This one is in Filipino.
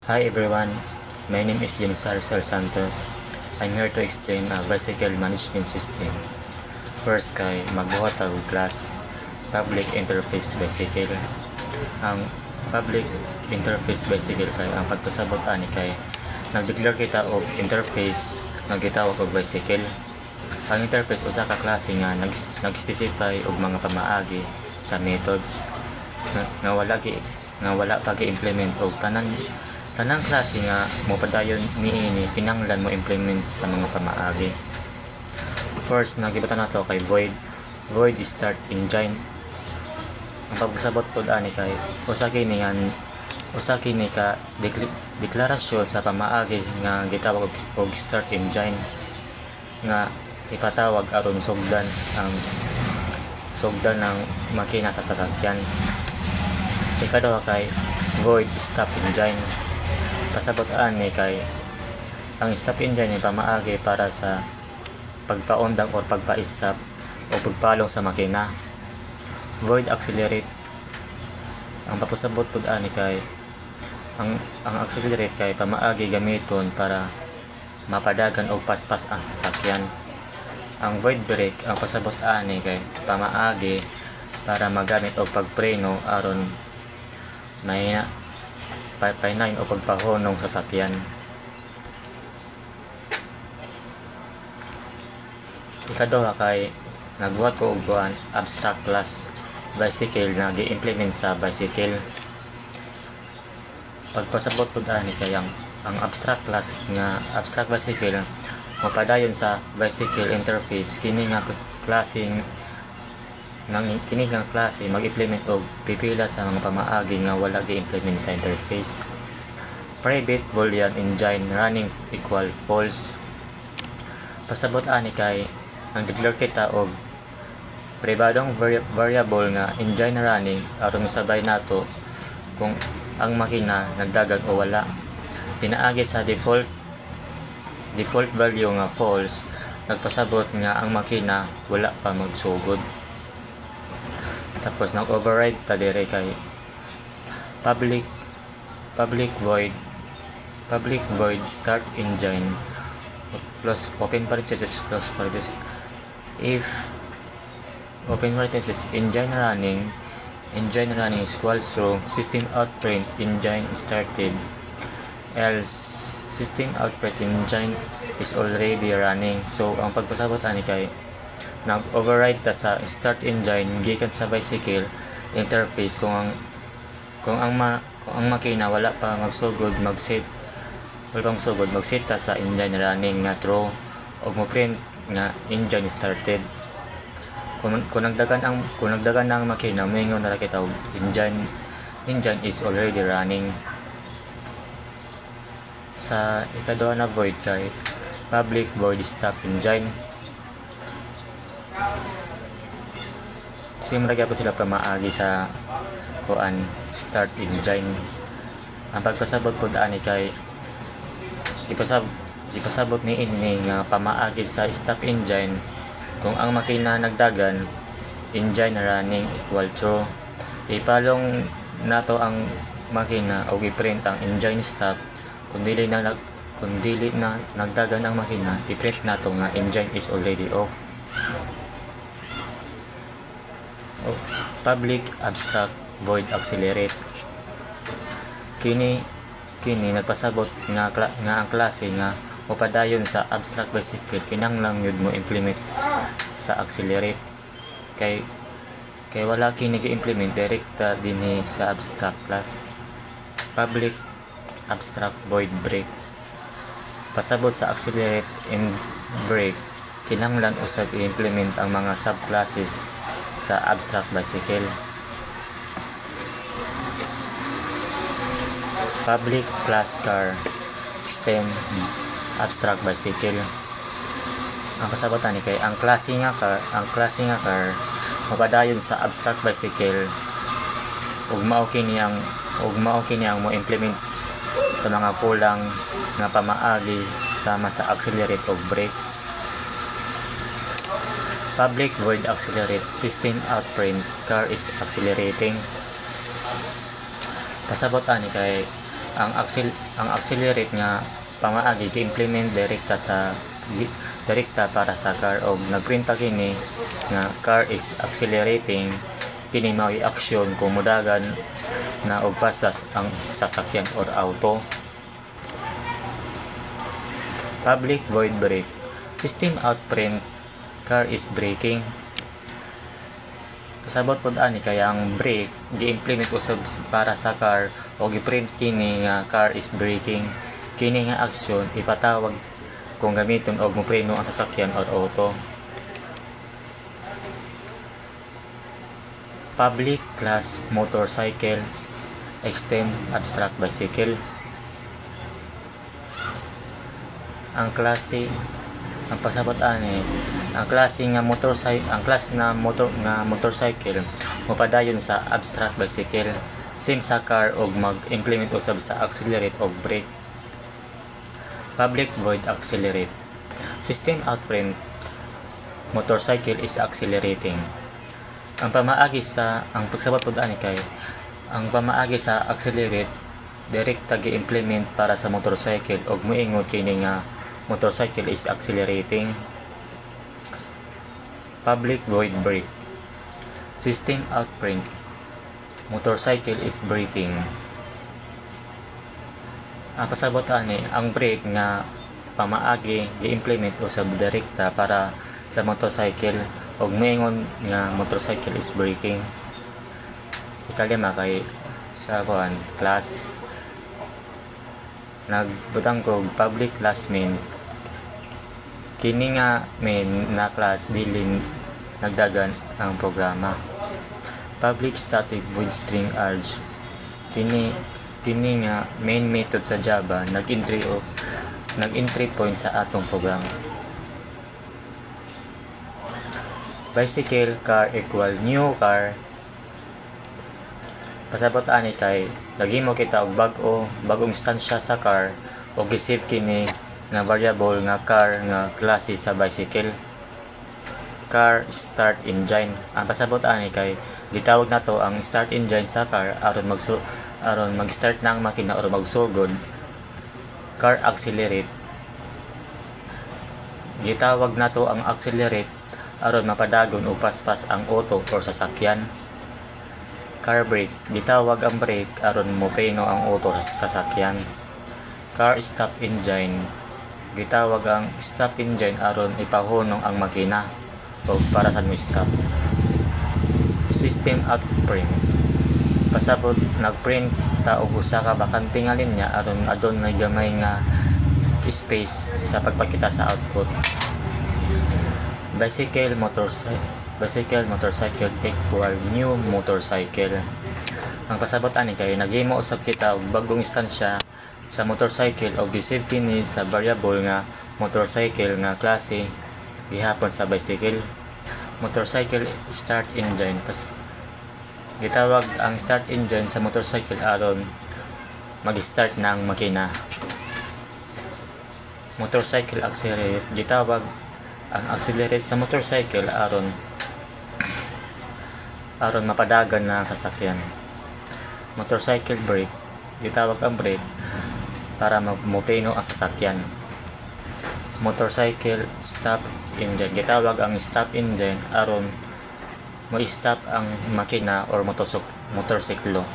Hi everyone, my name is Jenisar Santos. I'm here to explain a bicycle management system. First kay magbuhat og class Public Interface Bicycle. Ang Public Interface Bicycle kay ang pagpasabot ani kay nag-declare kita og interface nga gitawag og bicycle. Ang interface usa ka klase nga nag-specify og mga pamaagi sa methods nga wala pa gi-implement og tanang klase nga mopadayon niini kinahanglan mo implement sa mga pamaagi. First nagibatan nato kay void start engine. Ang pagsabot pod ani kay usa kini ka deklarasyon sa pamaagi nga gitawag og start engine nga ipatawag aron sugdan ng makina sa sasakyan. Ikaduha kay void stop engine. Pasabot ani kay ang stop engine ay pamaagi para sa pagpaundang o pagpa-stop o pagpalong sa makina. Void accelerate. Ang papasabot pud ani kay ang accelerate kay pamaagi gamiton para mapadagan o paspas ang sasakyan. Ang void brake ang pasabot ani kay pamaagi para magamit og pagpreno aron may painain o pagpahunong sa sasakyan. Ikaduha kay nagbuhat ko og abstract class bicycle na gi-implement sa bicycle. Pagpasabot pud ani kay ang abstract class nga abstract bicycle mapadayon sa bicycle interface. Kini nga klase mag-implement og pipila sa mga pamaagi nga wala gi-implement sa interface. Private boolean engine running equal false. Pasabot ani kay ang declare kita og pribadong variable nga engine running aron misabay nato kung ang makina nagdagan o wala. Pinaagi sa default value nga false, nagpasabot nga ang makina wala pa magsugod. Tapos nag-override ta dire kay public void start engine plus open parenthesis close parenthesis. If open parenthesis engine running is equals to system out print engine started, else system out print engine is already running. So ang pagpasabot ani kay nag-override ta sa start engine gikan sa bicycle interface kung ang makina wala pa magsugod magset ta sa engine running nga true og mo print nga engine started. Kung nagdagan ang makina moingon na kita og engine is already running. Sa ikaduha na void kay public void stop engine. Simula po sila pamaagi sa start engine. Ang pagpasabot po ani kay ipasabot ni ini nga pamaagi sa stop engine kung ang makina nagdagan engine running equal to ipalong nato ang makina o i-print ang engine stop. Kung dili na nagdagan ang makina, i-print nato nga engine is already off. Public abstract void accelerate. Kini nagpasabot nga ang klase nga mopadayon sa abstract bicycle kinahanglan yun mo implement sa accelerate kay wala kini gi-implement direkta dinhi sa abstract class. Public abstract void brake. Pasabot sa accelerate and brake kinahanglan usab i-implement ang mga subclasses sa abstract bicycle. Public class car stem abstract bicycle. Ang pasabot ani kay ang klase nga car mapadayon sa abstract bicycle ug mao kini ang mo implement sa mga kulang nga pamaagi sama sa accelerate ug brake. Public void accelerate system outprint car is accelerating. Pasabot ani kay ang accelerate nga pamaagi gi-implement direkta para sa car og nagprinta kini nga car is accelerating. Kini mao'y aksyon kung mudagan na og paspas ang sasakyan or auto. Public void brake. System out print, car is braking. Pasabot pod ani kaya ang brake gi-implement usab para sa car o gi-print kini nga car is braking. Kini nga aksyon ipatawag kung gamiton og mopreno ang sasakyan or auto. Public class motorcycles extend abstract bicycle. Ang klase ang pasabot ani ang klase nga motorcycle mopadayon sa abstract bicycle same sa car og mag-implement usab sa accelerate og brake. Public void accelerate. System outprint, motorcycle is accelerating. Ang pagsabot pod ani kay ang pamaagi sa accelerate direkta gi-implement para sa motorcycle og moingon kini nga motorcycle is accelerating. Public void brake. System outprint, motorcycle is braking. Ang pasabot ani ang brake nga pamaagi gi-implement usab direkta para sa motorcycle og moingon nga motorcycle is braking. Ikalima kay sa class nagbutang ko public class main. Kini nga main na class dili nagdagan ang programa. Public static void string args. Kini nga main method sa Java nag-entry point sa atong programa. Bicycle car equal new car. Pasabot ani kay naghimo kita og bagong instansya sa car og gisave kini nga variable nga car nga klase sa bicycle. Car start engine. Ang pasabot ani kay gitawag nato ang start engine sa car aron mag-start na ang makina or magsugod. Car accelerate. Gitawag nato ang accelerate aron mapadagon o paspas ang auto or sasakyan. Car brake, gitawag ang brake aron mopreno ang auto sa sasakyan. Car stop engine, gitawag ang stop engine aron ipahunong ang makina o para sa mo stop. System out print, pasabot nagprint ta og usa ka bakante nga linya aron adon nga gamay nga space sa pagpakita sa output. Bicycle motorcycle equal new motorcycle. Ang pasabot ani kay naghimo usab kita og bagong instansya sa motorcycle og gisave kini sa variable nga motorcycle nga klase gihapon sa bicycle. Motorcycle start engine, gitawag ang start engine sa motorcycle aron mag-start na ang makina. Motorcycle accelerate, gitawag ang accelerate sa motorcycle aron mapadagan na ang sasakyan. Motorcycle brake, gitawag ang brake para mopreno ang sasakyan. Motorcycle stop engine, gitawag ang stop engine aron mo-stop ang makina or motorsiklo.